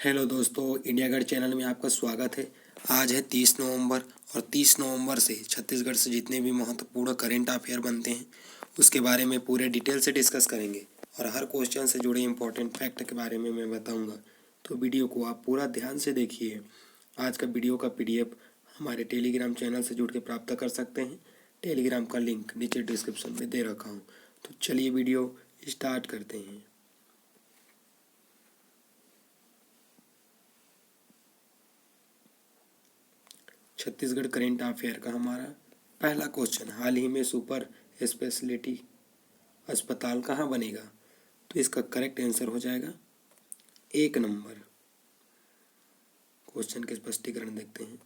Hello दोस्तों, India गढ़ channel में आपका स्वागत है। आज है 30 नवंबर और 30 नवंबर से छत्तीसगढ़ से जितने भी महत्वपूर्ण करेंट अफेयर बनते हैं उसके बारे में पूरे डिटेल से डिस्कस करेंगे और हर क्वेश्चन से जुड़े इम्पोर्टेंट फैक्ट के बारे में मैं बताऊंगा। तो वीडियो को आप पूरा ध्यान से देखिए। आज का वीडियो का PDF हमारे टेलीग्राम चैनल से जुड़ के प्राप्त कर सकते हैं। टेलीग्राम का लिंक नीचे डिस्क्रिप्शन में दे रखा हूँ। तो चलिए वीडियो स्टार्ट करते हैं। छत्तीसगढ़ करेंट अफेयर का हमारा पहला क्वेश्चन, हाल ही में सुपर स्पेशलिटी अस्पताल कहाँ बनेगा? तो इसका करेक्ट आंसर हो जाएगा 1 नंबर। क्वेश्चन के स्पष्टीकरण देखते हैं।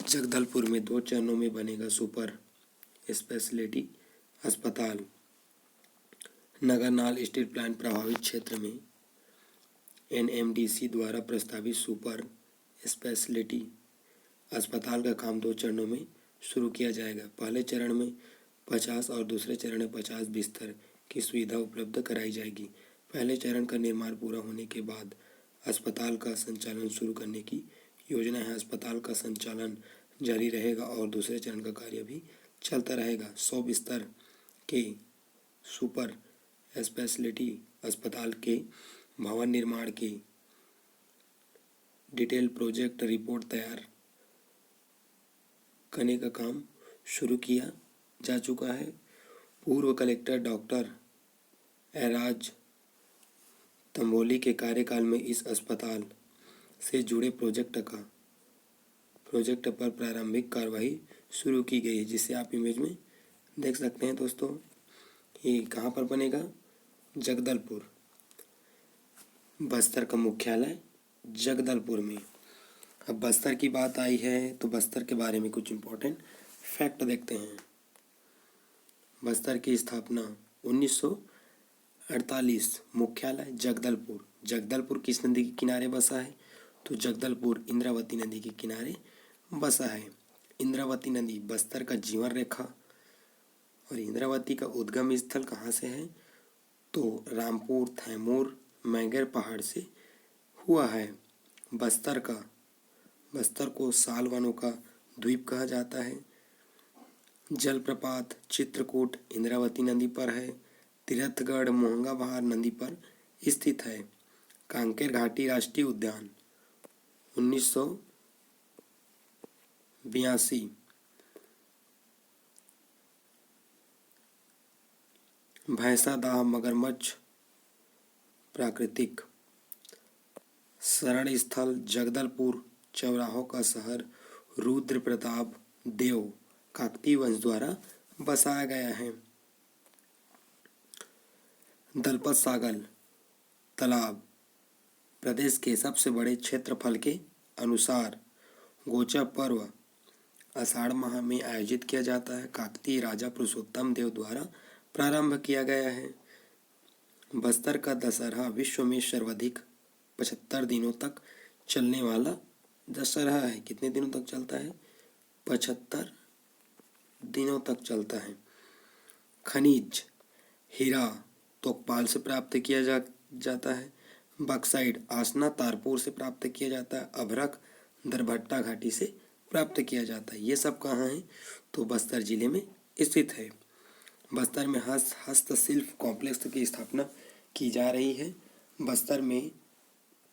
जगदलपुर में 2 चरणों में बनेगा सुपर स्पेशलिटी अस्पताल। नगरनाल स्टील प्लांट प्रभावित क्षेत्र में NMDC द्वारा प्रस्तावित सुपर स्पेशलिटी अस्पताल का काम 2 चरणों में शुरू किया जाएगा। पहले चरण में 50 और दूसरे चरण में 50 बिस्तर की सुविधा उपलब्ध कराई जाएगी। पहले चरण का निर्माण पूरा होने के बाद अस्पताल का संचालन शुरू करने की योजना है। अस्पताल का संचालन जारी रहेगा और दूसरे चरण का कार्य भी चलता रहेगा। 100 बिस्तर के सुपर स्पेशलिटी अस्पताल के भवन निर्माण की डिटेल प्रोजेक्ट रिपोर्ट तैयार करने का काम शुरू किया जा चुका है। पूर्व कलेक्टर डॉक्टर एराज तंबोली के कार्यकाल में इस अस्पताल से जुड़े प्रोजेक्ट पर प्रारंभिक कार्रवाई शुरू की गई है, जिसे आप इमेज में देख सकते हैं। दोस्तों, ये कहाँ पर बनेगा? जगदलपुर। बस्तर का मुख्यालय जगदलपुर में। अब बस्तर की बात आई है तो बस्तर के बारे में कुछ इम्पोर्टेंट फैक्ट देखते हैं। बस्तर की स्थापना 1948। मुख्यालय जगदलपुर। जगदलपुर किस नदी के किनारे बसा है? तो जगदलपुर इंद्रावती नदी के किनारे बसा है। इंद्रावती नदी बस्तर का जीवन रेखा और इंद्रावती का उद्गम स्थल कहाँ से है? तो रामपुर, थैमूर, मैंगर पहाड़ से हुआ है। बस्तर को साल वनों का द्वीप कहा जाता है। जलप्रपात चित्रकूट इंद्रावती नदी पर है। तीरथगढ़ मोहंगा नदी पर स्थित है। कांकेर घाटी राष्ट्रीय उद्यान 1982। भैंसादाह मगरमच्छ प्राकृतिक शरण स्थल जगदलपुर। चौराहों का शहर रुद्र प्रताप देव काकतीय वंश द्वारा बसाया गया है। दलपत सागर तालाब प्रदेश के सबसे बड़े क्षेत्रफल के अनुसार गोचा पर्व आषाढ़ माह में आयोजित किया जाता है। काकतीय राजा पुरुषोत्तम देव द्वारा प्रारंभ किया गया है। बस्तर का दशहरा विश्व में सर्वाधिक 75 दिनों तक चलने वाला दशहरा है। कितने दिनों तक चलता है? 75 दिनों तक चलता है। खनिज हीरा तोकपाल से प्राप्त किया जाता है। बक्साइड आसना तारपुर से प्राप्त किया जाता है। अभ्रक दरभट्टा घाटी से प्राप्त किया जाता है। ये सब कहाँ है? तो बस्तर जिले में स्थित है। बस्तर में हस्तशिल्प कॉम्प्लेक्स की स्थापना की जा रही है। बस्तर में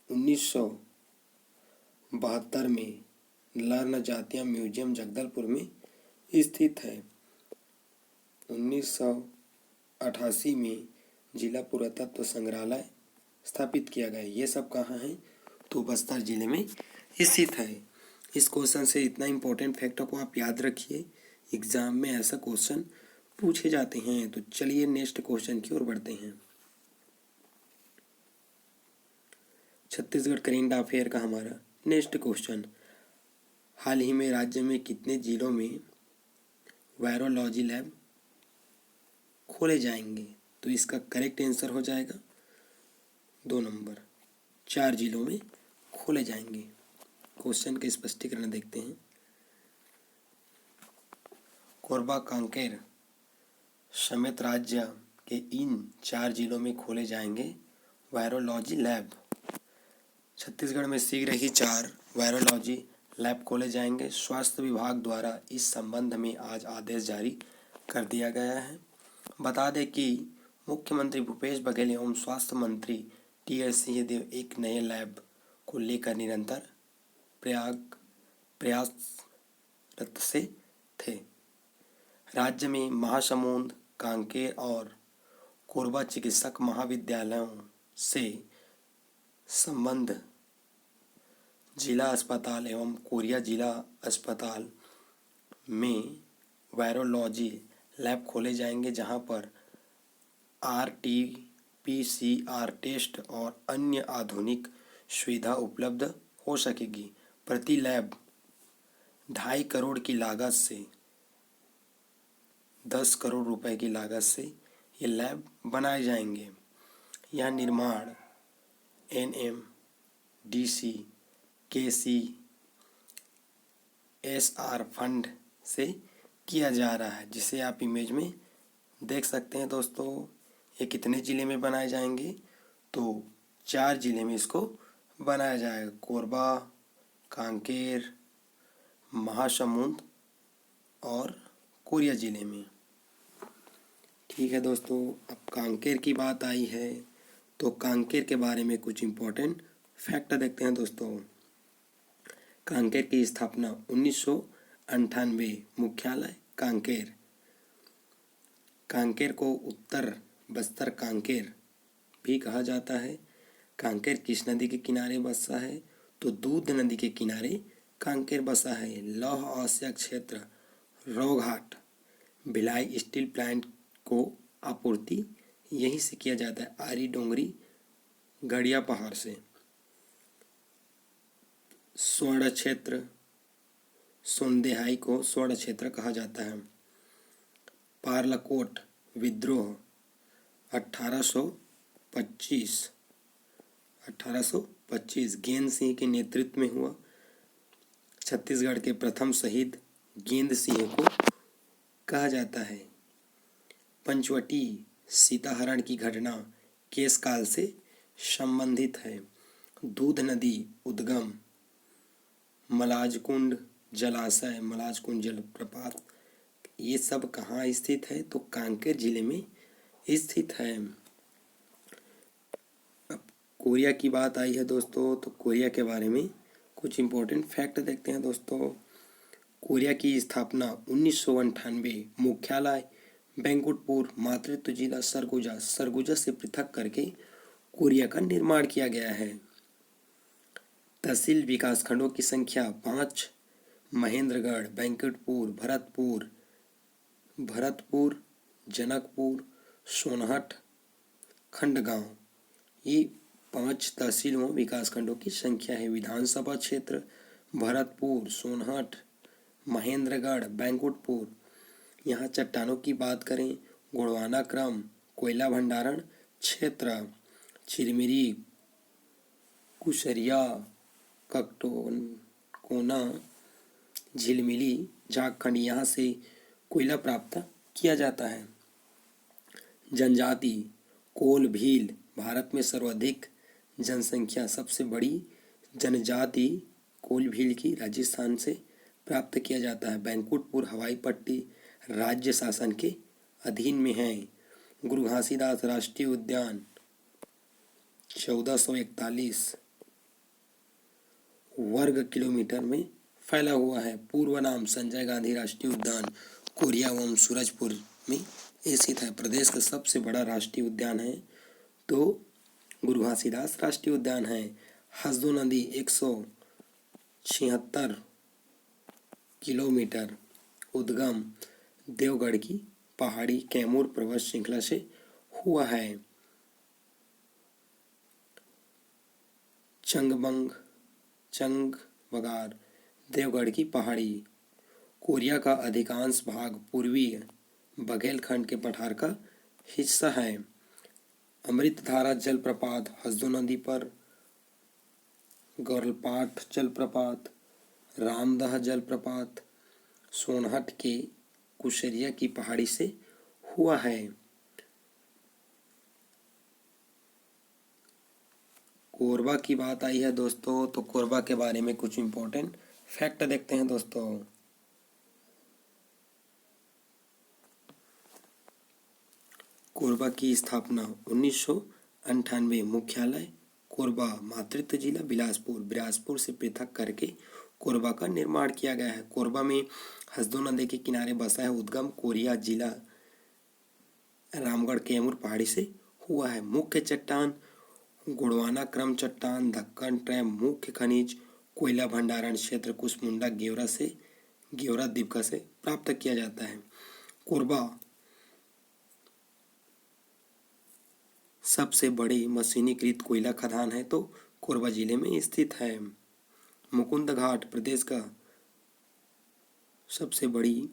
1972 में लर्न जातिया म्यूजियम जगदलपुर में स्थित है। 1988 में जिला पुरातत्व संग्रहालय स्थापित किया गया। ये सब कहाँ है? तो बस्तर जिले में स्थित है। इस क्वेश्चन से इतना इम्पोर्टेंट फैक्ट को आप याद रखिए, एग्जाम में ऐसा क्वेश्चन पूछे जाते हैं। तो चलिए नेक्स्ट क्वेश्चन की ओर बढ़ते हैं। छत्तीसगढ़ करेंट अफेयर का हमारा नेक्स्ट क्वेश्चन, हाल ही में राज्य में कितने जिलों में वायरोलॉजी लैब खोले जाएंगे? तो इसका करेक्ट आंसर हो जाएगा 2 नंबर। 4 जिलों में खोले जाएंगे। क्वेश्चन के स्पष्टीकरण देखते हैं। कोरबा कांकेर समेत राज्य के इन 4 जिलों में खोले जाएंगे वायरोलॉजी लैब। छत्तीसगढ़ में शीघ्र ही 4 वायरोलॉजी लैब खोले जाएंगे। स्वास्थ्य विभाग द्वारा इस संबंध में आज आदेश जारी कर दिया गया है। बता दें कि मुख्यमंत्री भूपेश बघेल एवं स्वास्थ्य मंत्री टी.एस. सिंहदेव एक नए लैब को लेकर निरंतर प्रयासरत से थे। राज्य में महासमुंद, कांकेर और कोरबा चिकित्सक महाविद्यालयों से संबद्ध जिला अस्पताल एवं कोरिया जिला अस्पताल में वायरोलॉजी लैब खोले जाएंगे, जहां पर RT-PCR टेस्ट और अन्य आधुनिक सुविधा उपलब्ध हो सकेगी। प्रति लैब 2.5 करोड़ की लागत से 10 करोड़ रुपए की लागत से ये लैब बनाए जाएंगे। यह निर्माण NMDC KCSR फंड से किया जा रहा है, जिसे आप इमेज में देख सकते हैं दोस्तों। ये कितने ज़िले में बनाए जाएंगे? तो 4 ज़िले में इसको बनाया जाएगा, कोरबा, कांकेर, महासमुंद और कोरिया ज़िले में। ठीक है दोस्तों, अब कांकेर की बात आई है तो कांकेर के बारे में कुछ इम्पोर्टेंट फैक्ट देखते हैं दोस्तों। कांकेर की स्थापना 1998, मुख्यालय कांकेर। कांकेर को उत्तर बस्तर कांकेर भी कहा जाता है। कांकेर किस नदी के किनारे बसा है? तो दूध नदी के किनारे कांकेर बसा है। लौह आवश्यक क्षेत्र रौघाट भिलाई स्टील प्लांट को आपूर्ति यहीं से किया जाता है, आरी डोंगरी गड़िया पहाड़ से। स्वर्ण क्षेत्र सोंदेहाई को स्वर्ण क्षेत्र कहा जाता है। पारलाकोट विद्रोह 1825 गेंद सिंह के नेतृत्व में हुआ। छत्तीसगढ़ के प्रथम शहीद गेंद सिंह को कहा जाता है। पंचवटी सीताहरण की घटना केश काल से संबंधित है। दूध नदी उद्गम मलाजकुंड जलाशय, मलाजकुंड जलप्रपात, ये सब कहाँ स्थित है? तो कांकेर जिले में स्थित है। अब कोरिया की बात आई है दोस्तों, तो कोरिया के बारे में कुछ इम्पोर्टेंट फैक्ट देखते हैं दोस्तों। कोरिया की स्थापना 1998, मुख्यालय बैंकुटपुर, मातृत्व जिला सरगुजा से पृथक करके कोरिया का निर्माण किया गया है। तहसील विकासखंडों की संख्या 5, महेंद्रगढ़, बैंकुटपुर, भरतपुर, जनकपुर, सोनहट, खंडगांव, ये 5 तहसीलों विकासखंडों की संख्या है। विधानसभा क्षेत्र भरतपुर, सोनहट, महेंद्रगढ़, बैंकुटपुर। यहाँ चट्टानों की बात करें, गोंडवाना क्रम, कोयला भंडारण क्षेत्र, चिरमिरी, कुशरिया, कोना, झिलमिली, झारखंड, यहाँ से कोयला प्राप्त किया जाता है। जनजाति कोल भील, भारत में सर्वाधिक जनसंख्या, सबसे बड़ी जनजाति कोल भील की राजस्थान से प्राप्त किया जाता है। बैंकुटपुर हवाई पट्टी राज्य शासन के अधीन में है। गुरु घासीदास राष्ट्रीय उद्यान 1441 वर्ग किलोमीटर में फैला हुआ है। पूर्व नाम संजय गांधी राष्ट्रीय उद्यान कोरिया एवं सूरजपुर में स्थित है। प्रदेश का सबसे बड़ा राष्ट्रीय उद्यान है तो गुरु घासीदास राष्ट्रीय उद्यान है। हसदो नदी 176 किलोमीटर उद्गम देवगढ़ की पहाड़ी कैमूर पर्वत श्रृंखला से हुआ है। चंगबगार देवगढ़ की पहाड़ी। कोरिया का अधिकांश भाग पूर्वीय बघेलखंड के पठार का हिस्सा है। अमृतधारा जलप्रपात हसदो नदी पर, गौरलपाट जलप्रपात, रामदह जलप्रपात सोनहट के कुशरिया की पहाड़ी से हुआ है। कोरबा की बात आई है दोस्तों, तो कोरबा के बारे में कुछ इम्पोर्टेंट फैक्ट देखते हैं दोस्तों। कोरबा की स्थापना 1998, मुख्यालय कोरबा, मातृत्व जिला बिलासपुर से पृथक करके कोरबा का निर्माण किया गया है। कोरबा में हसदो नदी के किनारे बसा है। उद्गम कोरिया जिला रामगढ़ कैमूर पहाड़ी से हुआ है। मुख्य चट्टान गोंडवाना क्रम चट्टान, दक्कन ट्रैप। मुख्य खनिज कोयला भंडारण क्षेत्र कुसमुंडा गेवरा दीपका से प्राप्त किया जाता है। कोरबा सबसे बड़ी मशीनीकृत कोयला खदान है तो कोरबा जिले में स्थित है। मुकुंद घाट प्रदेश का सबसे बड़ी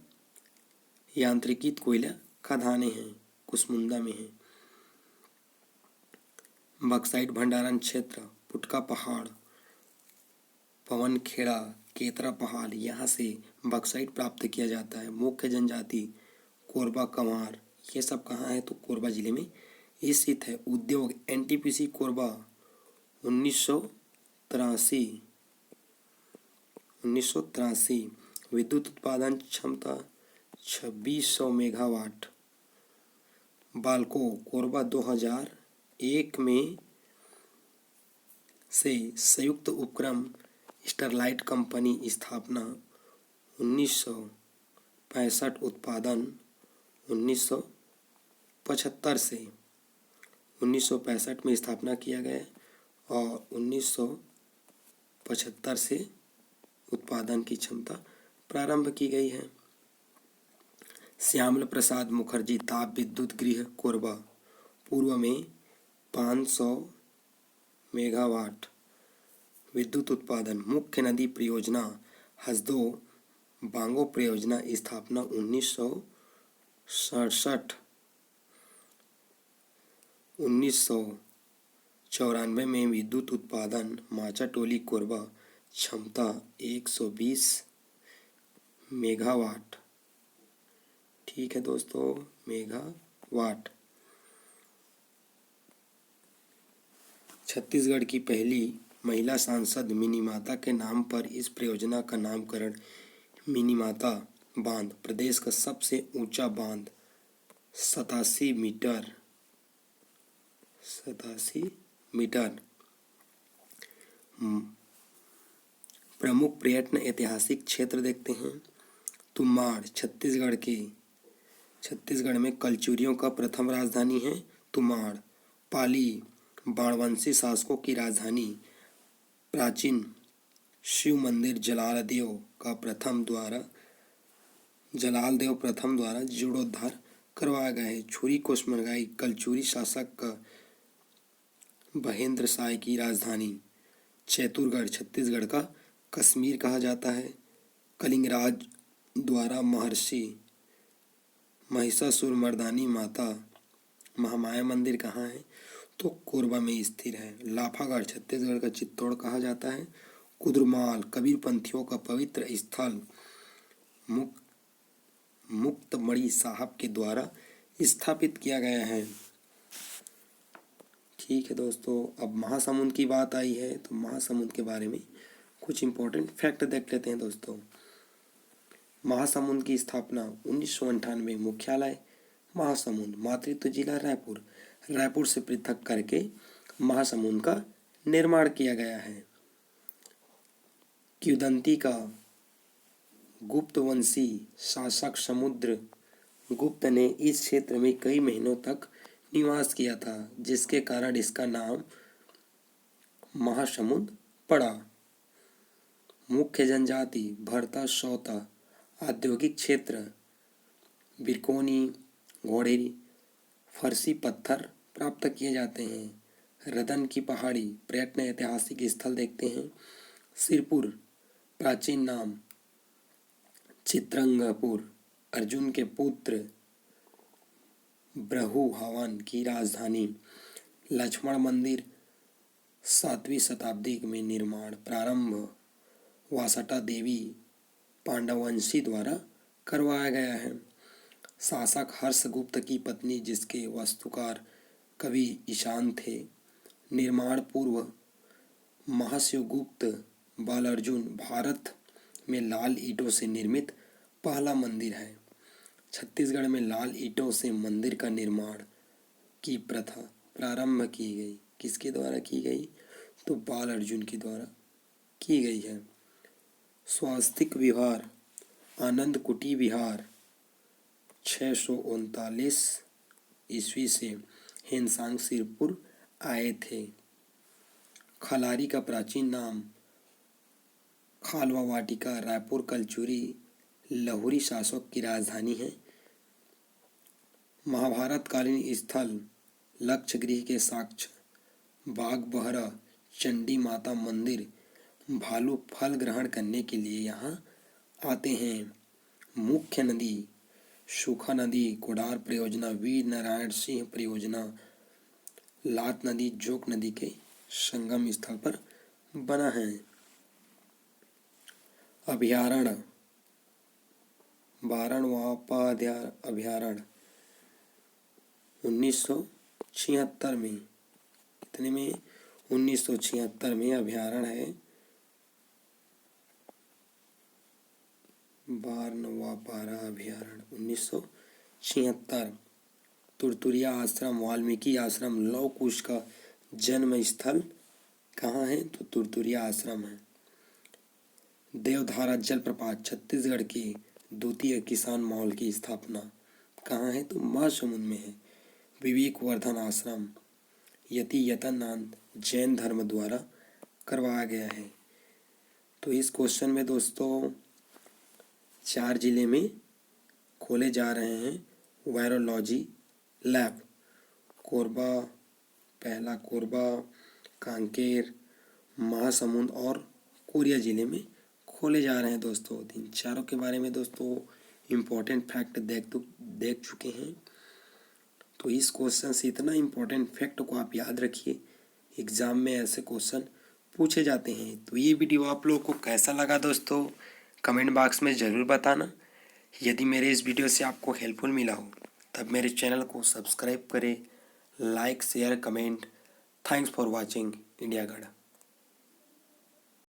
यांत्रिकीकृत कोयला खदानें हैं, कुसमुंडा में है। बक्साइट भंडारण क्षेत्र पुटका पहाड़, पवनखेड़ा, केतरा पहाड़, यहाँ से बक्साइट प्राप्त किया जाता है। मुख्य जनजाति कोरबा कंवार, ये सब कहाँ है तो कोरबा जिले में स्थित है। उद्योग एनटीपीसी कोरबा 1983, विद्युत उत्पादन क्षमता 2600 मेगावाट। बाल्को कोरबा 2001 में से संयुक्त उपक्रम स्टरलाइट कंपनी, स्थापना 1965, उत्पादन 1975 से 1965 में स्थापना किया गया और 1975 से उत्पादन की क्षमता प्रारंभ की गई है। श्यामल प्रसाद मुखर्जी ताप विद्युत गृह कोरबा, पूर्व में 500 मेगावाट विद्युत उत्पादन। मुख्य नदी परियोजना हसदो बांगो परियोजना, स्थापना 1967। 1994 में विद्युत उत्पादन माचाटोली कोरबा, क्षमता 120 मेगावाट। ठीक है दोस्तों, मेगावाट। छत्तीसगढ़ की पहली महिला सांसद मिनीमाता के नाम पर इस परियोजना का नामकरण मिनीमाता बांध। प्रदेश का सबसे ऊंचा बांध 87 मीटर। प्रमुख पर्यटन ऐतिहासिक क्षेत्र देखते हैं। तुमाड़ छत्तीसगढ़ में कलचुरियों का प्रथम राजधानी है तुमाड़। पाली बाणवंशी शासकों की राजधानी। प्राचीन शिव मंदिर जलाल देव प्रथम द्वारा जीर्णोद्धार करवाया गया है। छुरी कोसमनगाई कलचुरी शासक का महेंद्र शाह की राजधानी। चैतुरगढ़ छत्तीसगढ़ का कश्मीर कहा जाता है। कलिंगराज द्वारा महर्षि महिषासुरमर्दिनी माता महामाया मंदिर कहाँ है तो कोरबा में स्थिर है। लाफागढ़ छत्तीसगढ़ का चित्तौड़ कहा जाता है। कुद्रुमाल कबीरपंथियों का पवित्र स्थल मुक्तमणि साहब के द्वारा स्थापित किया गया है। ठीक है दोस्तों, अब महासमुंद की बात आई है तो महासमुंद के बारे में कुछ इम्पोर्टेंट फैक्ट देख लेते हैं दोस्तों। महासमुंद की स्थापना 1998, मुख्यालय महासमुंद, मातृत्व जिला रायपुर से पृथक करके महासमुंद का निर्माण किया गया है। किंवदंती का गुप्तवंशी शासक समुद्रगुप्त ने इस क्षेत्र में कई महीनों तक निवास किया था, जिसके कारण इसका नाम महासमुंद पड़ा। मुख्य जनजाति भरता सौता। औद्योगिक क्षेत्र बिरकोनी, घोड़ेरी, फरसी पत्थर प्राप्त किए जाते हैं। रदन की पहाड़ी पर्यटन ऐतिहासिक स्थल देखते हैं। सिरपुर प्राचीन नाम चित्रंगपुर, अर्जुन के पुत्र ब्रहुहवन की राजधानी। लक्ष्मण मंदिर 7वीं शताब्दी में निर्माण प्रारंभ वासटा देवी पांडववंशी द्वारा करवाया गया है। शासक हर्षगुप्त की पत्नी, जिसके वास्तुकार कवि ईशान थे। निर्माण पूर्व महाशिवगुप्त बालार्जुन भारत में लाल ईंटों से निर्मित पहला मंदिर है। छत्तीसगढ़ में लाल ईंटों से मंदिर का निर्माण की प्रथा प्रारंभ की गई। किसके द्वारा की गई? तो बालार्जुन के द्वारा की गई है। स्वास्तिक विहार आनंद कुटी विहार 639 ईस्वी से हेनसांग सिरपुर आए थे। खलारी का प्राचीन नाम खालवा वाटिका रायपुर कलचुरी लहुरी शासक की राजधानी है। महाभारत कालीन स्थल लक्षगृह के साक्ष्य बाघ बहरा चंडी माता मंदिर भालू फल ग्रहण करने के लिए यहाँ आते हैं। मुख्य नदी सूखा नदी कोडार परियोजना वीर नारायण सिंह परियोजना लात नदी जोक नदी के संगम स्थल पर बना है। अभयारण्य बारणवापा अभयारण्य 1976 में, कितने में? 1976 में अभयारण्य है बारणवापारा अभयारण्य 1976। तुरतुरिया आश्रम वाल्मीकि आश्रम लव कुश का जन्म स्थल कहाँ है? तो तुरतुरिया आश्रम है। देवधारा जलप्रपात छत्तीसगढ़ के द्वितीय किसान मॉल की स्थापना कहाँ है? तो महासमुंद में है। विवेकवर्धन आश्रम यति यतनानंद जैन धर्म द्वारा करवाया गया है। तो इस क्वेश्चन में दोस्तों 4 जिले में खोले जा रहे हैं वायरोलॉजी लैब। कोरबा, पहला कोरबा, कांकेर, महासमुंद और कोरिया जिले में खोले जा रहे हैं दोस्तों। इन चारों के बारे में दोस्तों इम्पोर्टेंट फैक्ट देख चुके हैं। तो इस क्वेश्चन से इतना इम्पोर्टेंट फैक्ट को आप याद रखिए, एग्ज़ाम में ऐसे क्वेश्चन पूछे जाते हैं। तो ये वीडियो आप लोगों को कैसा लगा दोस्तों, कमेंट बॉक्स में ज़रूर बताना। यदि मेरे इस वीडियो से आपको हेल्पफुल मिला हो तब मेरे चैनल को सब्सक्राइब करें, like share comment. Thanks for watching India गढ़।